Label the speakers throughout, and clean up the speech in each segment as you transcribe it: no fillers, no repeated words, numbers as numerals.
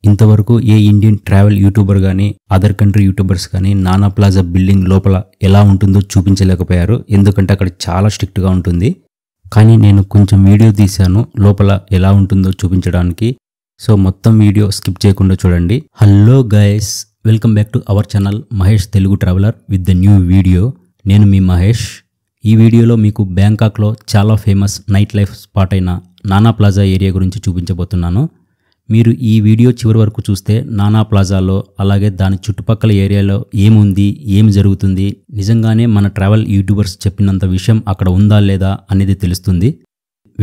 Speaker 1: ఇంతవరకు ఏ Indian travel YouTuber కానీ other country YouTubers కానీ నానా ప్లాజా బిల్డింగ్ లోపల ఎలా ఉంటుందో చూపించలేకపోయారు. ఎందుకంటే అక్కడ చాలా స్ట్రిక్ట్గా ఉంటుంది. కానీ నేను కొంచెం వీడియో తీశాను లోపల ఎలా ఉంటుందో చూపించడానికి. సో మొత్తం వీడియో స్కిప్ చేయకుండా చూడండి. Hello guys, welcome back to our channel Mahesh Telugu traveller with the new video. నేను మీ మహేష్. ఈ వీడియోలో మీకు బ్యాంకాక్లో చాలా ఫేమస్ నైట్ లైఫ్ స్పాట్ అయిన నానా ప్లాజా ఏరియా గురించి చూపించబోతున్నాను. మీరు ఈ వీడియో చివరి వరకు చూస్తే నానా ప్లాజాలో అలాగే దాని చుట్టుపక్కల ఏరియాలో ఏముంది, ఏమి జరుగుతుంది, నిజంగానే మన ట్రావెల్ యూట్యూబర్స్ చెప్పినంత విషయం అక్కడ ఉందా లేదా అనేది తెలుస్తుంది.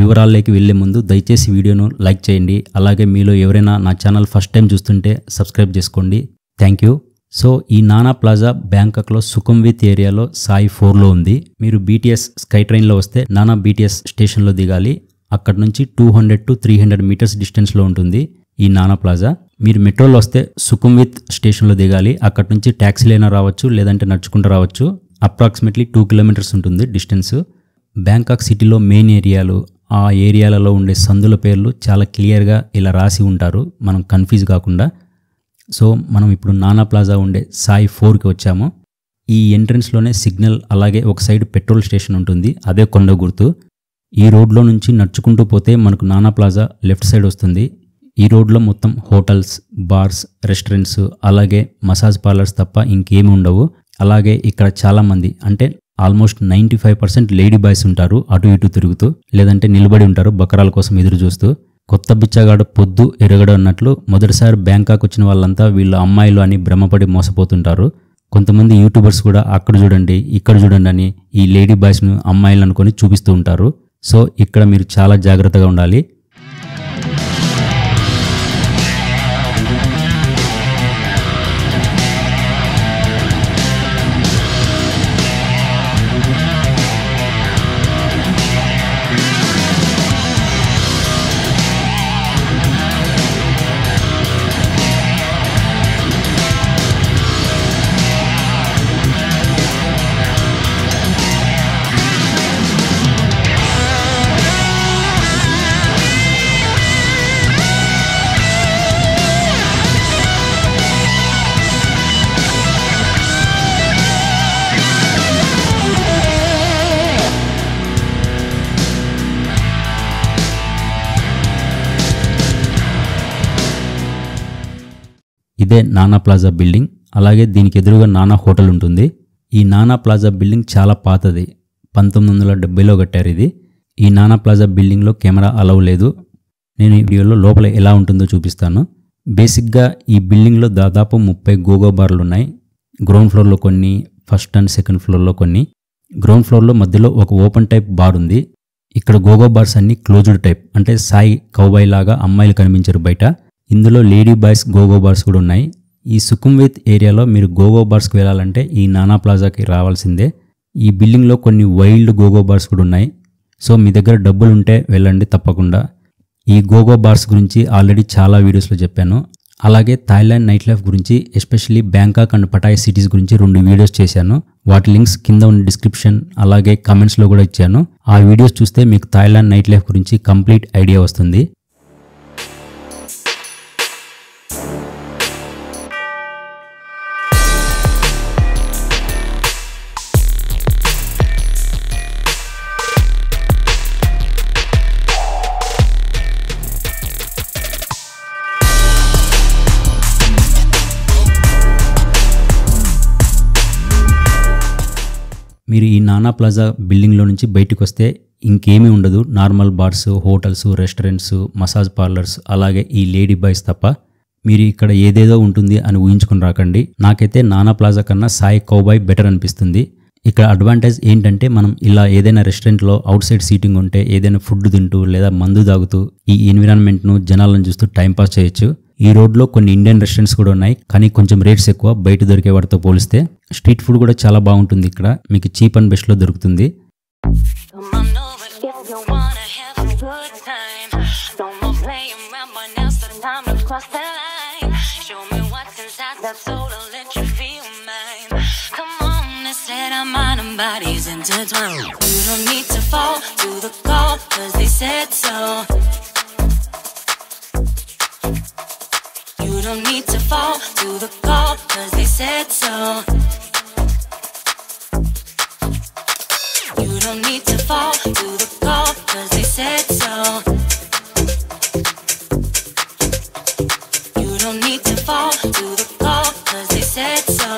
Speaker 1: వివరాల్లోకి వెళ్లే ముందు దయచేసి వీడియోను లైక్ చేయండి. అలాగే మీలో ఎవరైనా నా ఛానల్ ఫస్ట్ టైం చూస్తుంటే సబ్స్క్రైబ్ చేసుకోండి. Thank you. సో ఈ నానా ప్లాజా బ్యాంకాక్లో సుఖంవిత్ ఏరియాలో సాయి 4లో ఉంది. మీరు బీటీఎస్ స్కై ట్రైన్లో వస్తే నానా బీటీఎస్ స్టేషన్లో దిగాలి. అక్కడ నుంచి 200 to 300 మీటర్స్ డిస్టెన్స్లో ఉంటుంది ఈ నానా ప్లాజా. మీరు మెట్రోలో వస్తే సుఖంవిత్ స్టేషన్లో దిగాలి. అక్కడ నుంచి ట్యాక్సీలైనా రావచ్చు, లేదంటే నడుచుకుంటూ రావచ్చు. అప్రాక్సిమేట్లీ 2 కిలోమీటర్స్ ఉంటుంది డిస్టెన్స్. బ్యాంకాక్ సిటీలో మెయిన్ ఏరియాలు, ఆ ఏరియాలలో ఉండే సందుల పేర్లు చాలా క్లియర్గా ఇలా రాసి ఉంటారు, మనం కన్ఫ్యూజ్ కాకుండా. సో మనం ఇప్పుడు నానా ప్లాజా ఉండే సాయి 4కి వచ్చాము. ఈ ఎంట్రన్స్లోనే సిగ్నల్, అలాగే ఒక సైడ్ పెట్రోల్ స్టేషన్ ఉంటుంది, అదే కొండ గుర్తు. ఈ రోడ్లో నుంచి నడుచుకుంటూ పోతే మనకు నానా ప్లాజా లెఫ్ట్ సైడ్ వస్తుంది. ఈ రోడ్లో మొత్తం హోటల్స్, బార్స్, రెస్టారెంట్స్, అలాగే మసాజ్ పార్లర్స్ తప్ప ఇంకేమి ఉండవు. అలాగే ఇక్కడ చాలామంది, అంటే ఆల్మోస్ట్ 95% లేడీ బాయ్స్ ఉంటారు, అటు ఇటు తిరుగుతూ, లేదంటే నిలబడి ఉంటారు బకరాల కోసం ఎదురు చూస్తూ. కొత్త బిచ్చగాడు పొద్దు ఎరగడు అన్నట్లు మొదటిసారి బ్యాంకాక్ వచ్చిన వాళ్ళంతా వీళ్ళ అమ్మాయిలు అని భ్రమపడి మోసపోతుంటారు. కొంతమంది యూట్యూబర్స్ కూడా అక్కడ చూడండి, ఇక్కడ చూడండి అని ఈ లేడీ బాయ్స్ను అమ్మాయిలు అనుకొని చూపిస్తూ ఉంటారు. సో ఇక్కడ మీరు చాలా జాగ్రత్తగా ఉండాలి. ఇదే నానా ప్లాజా బిల్డింగ్. అలాగే దీనికి ఎదురుగా నానా హోటల్ ఉంటుంది. ఈ నానా ప్లాజా బిల్డింగ్ చాలా పాతది, 1970లో కట్టారు ఇది. ఈ నానా ప్లాజా బిల్డింగ్లో కెమెరా అలౌ లేదు. నేను ఈ వీడియోలో లోపల ఎలా ఉంటుందో చూపిస్తాను. బేసిక్గా ఈ బిల్డింగ్లో దాదాపు 30 గోగో బార్లు ఉన్నాయి. గ్రౌండ్ ఫ్లోర్లో కొన్ని, ఫస్ట్ అండ్ సెకండ్ ఫ్లోర్లో కొన్ని. గ్రౌండ్ ఫ్లోర్లో మధ్యలో ఒక ఓపెన్ టైప్ బార్ ఉంది. ఇక్కడ గోగో బార్స్ అన్ని క్లోజ్డ్ టైప్, అంటే సాయి కౌబాయ్ లాగా అమ్మాయిలు కనిపించరు బయట. ఇందులో లేడీ బాయ్స్ గోగో బార్స్ కూడా ఉన్నాయి. ఈ సుఖంవిత్ ఏరియాలో మీరు గోగో బార్స్కి వెళ్ళాలంటే ఈ నానా ప్లాజాకి రావాల్సిందే. ఈ బిల్డింగ్లో కొన్ని వైల్డ్ గోగో బార్స్ కూడా ఉన్నాయి. సో మీ దగ్గర డబ్బులు ఉంటే వెళ్ళండి తప్పకుండా. ఈ గోగో బార్స్ గురించి ఆల్రెడీ చాలా వీడియోస్లో చెప్పాను. అలాగే థాయిలాండ్ నైట్ లైఫ్ గురించి, ఎస్పెషల్లీ బ్యాంకాక్ అండ్ పటాయ్ సిటీస్ గురించి 2 వీడియోస్ చేశాను. వాటి లింక్స్ కింద ఉన్న డిస్క్రిప్షన్ అలాగే కమెంట్స్లో కూడా ఇచ్చాను. ఆ వీడియోస్ చూస్తే మీకు థాయిలాండ్ నైట్ లైఫ్ గురించి కంప్లీట్ ఐడియా వస్తుంది. మీరు ఈ నానా ప్లాజా బిల్డింగ్లో నుంచి బయటకు వస్తే ఇంకేమీ ఉండదు. Normal bars, hotels, restaurants, massage parlours, అలాగే ఈ లేడీ బాయ్స్ తప్ప. మీరు ఇక్కడ ఏదేదో ఉంటుంది అని ఊహించుకుని రాకండి. నాకైతే నానా ప్లాజా కన్నా సాయి కౌబాయ్ బెటర్ అనిపిస్తుంది. ఇక్కడ అడ్వాంటేజ్ ఏంటంటే మనం ఇలా ఏదైనా రెస్టారెంట్లో అవుట్ సైడ్ సీటింగ్ ఉంటే ఏదైనా ఫుడ్ తింటూ లేదా మందు తాగుతూ ఈ ఎన్విరాన్మెంట్ను, జనాలను చూస్తూ టైంపాస్ చేయొచ్చు. ఈ రోడ్లో కొన్ని ఇండియన్ రెస్టారెంట్స్ కూడా ఉన్నాయి, కానీ కొంచెం రేట్స్ ఎక్కువ బయట దొరికే వాటితో పోలిస్తే. స్ట్రీట్ ఫుడ్ కూడా చాలా బాగుంటుంది ఇక్కడ, మీకు చీప్ అండ్ బెస్ట్లో దొరుకుతుంది.
Speaker 2: don't need to fall to the call, 'cause they said so. You don't need to fall to the call, 'cause they said so. You don't need to fall to the call, 'cause they said so.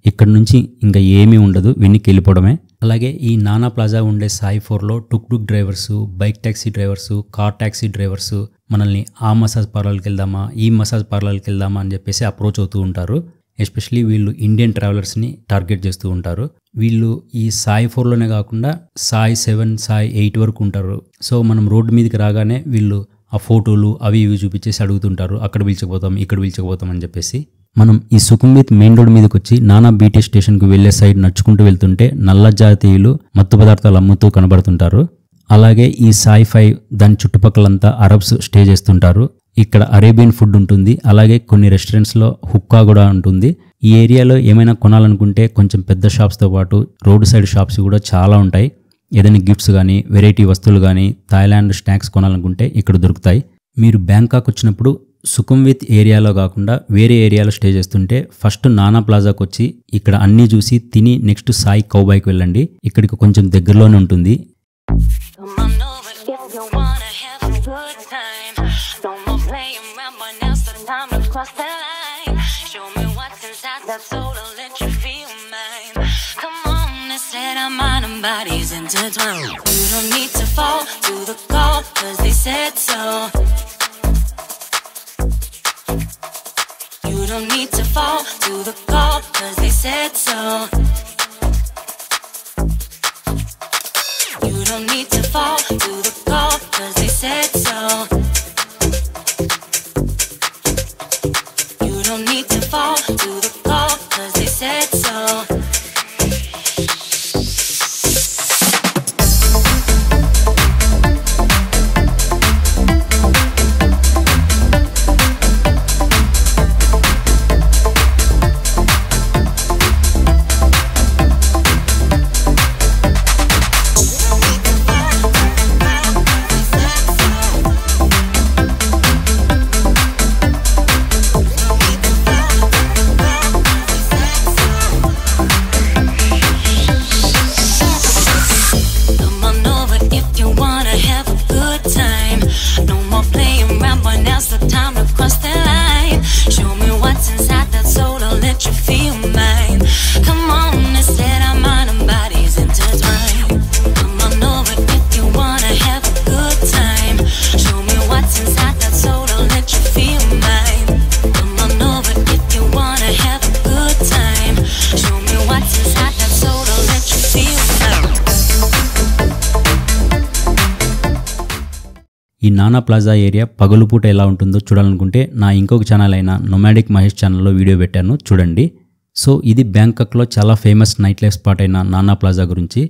Speaker 1: ఇక్కడ నుంచి ఇంకా ఏమీ ఉండదు, వెనక్కి వెళ్ళిపోవడమే. అలాగే ఈ Nana plaza ఉండే సాయి 4లో tuk tuk drivers, bike taxi drivers, car taxi drivers మనల్ని ఆ మసాజ్ పార్లర్కి వెళ్దామా, ఈ మసాజ్ పార్లర్కి వెళ్దామా అని చెప్పేసి అప్రోచ్ అవుతూ ఉంటారు. ఎస్పెషలీ వీళ్ళు ఇండియన్ ట్రావెలర్స్ని టార్గెట్ చేస్తూ ఉంటారు. వీళ్ళు ఈ సాయి 4లోనే కాకుండా సాయి 7, సాయి 8 వరకు ఉంటారు. సో మనం రోడ్డు మీదకి రాగానే వీళ్ళు ఆ ఫోటోలు అవి ఇవి చూపించేసి అడుగుతుంటారు, అక్కడ పిలిచకపోతాం, ఇక్కడ పిలిచకపోతాం అని చెప్పేసి. మనం ఈ సుఖంవిత్ మెయిన్ రోడ్ మీదకి వచ్చి నానా బీటీఎస్ స్టేషన్కు వెళ్లే సైడ్ నడుచుకుంటూ వెళ్తుంటే నల్ల జాతీయులు మత్తు పదార్థాలు అమ్ముతూ కనబడుతుంటారు. అలాగే ఈ సాయి 5 దాని చుట్టుపక్కలంతా అరబ్స్ స్టే చేస్తుంటారు. ఇక్కడ అరేబియన్ ఫుడ్ ఉంటుంది. అలాగే కొన్ని రెస్టారెంట్స్లో హుక్కా కూడా ఉంటుంది. ఈ ఏరియాలో ఏమైనా కొనాలనుకుంటే కొంచెం పెద్ద షాప్స్తో పాటు రోడ్ సైడ్ షాప్స్ కూడా చాలా ఉంటాయి. ఏదైనా గిఫ్ట్స్ కానీ, వెరైటీ వస్తువులు కానీ, థాయిలాండ్ స్నాక్స్ కొనాలనుకుంటే ఇక్కడ దొరుకుతాయి. మీరు బ్యాంకాక్ వచ్చినప్పుడు సుఖంవిత్ ఏరియాలో కాకుండా వేరే ఏరియాలో స్టే చేస్తుంటే ఫస్ట్ నానా ప్లాజాకి వచ్చి ఇక్కడ అన్నీ చూసి తిని నెక్స్ట్ సాయి కౌబాయ్కి వెళ్ళండి. ఇక్కడికి కొంచెం దగ్గరలోనే ఉంటుంది.
Speaker 2: Bodies intertwined. You don't need to fall to the call, 'cause they said so. You don't need to fall to the call, 'cause they said so. You don't need to fall to the call, 'cause they said so. You don't need to fall to the call, 'cause they said so.
Speaker 1: ఈ Nana plaza area పగలుపూట ఎలా ఉంటుందో చూడాలనుకుంటే నా ఇంకొక channel అయిన nomadic Mahesh ఛానల్లో video పెట్టాను, చూడండి. సో ఇది బ్యాంకాక్లో చాలా ఫేమస్ నైట్ లైఫ్ స్పాట్ అయిన నానా ప్లాజా గురించి.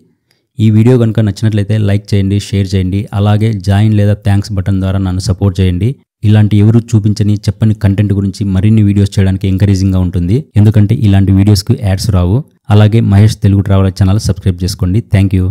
Speaker 1: ఈ వీడియో కనుక నచ్చినట్లయితే లైక్ చేయండి, షేర్ చేయండి, అలాగే జాయిన్ లేదా థ్యాంక్స్ బటన్ ద్వారా నన్ను సపోర్ట్ చేయండి. ఇలాంటి ఎవరు చూపించని చెప్పని కంటెంట్ గురించి మరిన్ని వీడియోస్ చేయడానికి ఎంకరేజింగ్గా ఉంటుంది, ఎందుకంటే ఇలాంటి వీడియోస్కి యాడ్స్ రావు. అలాగే Mahesh Telugu traveller channel subscribe చేసుకోండి. Thank you.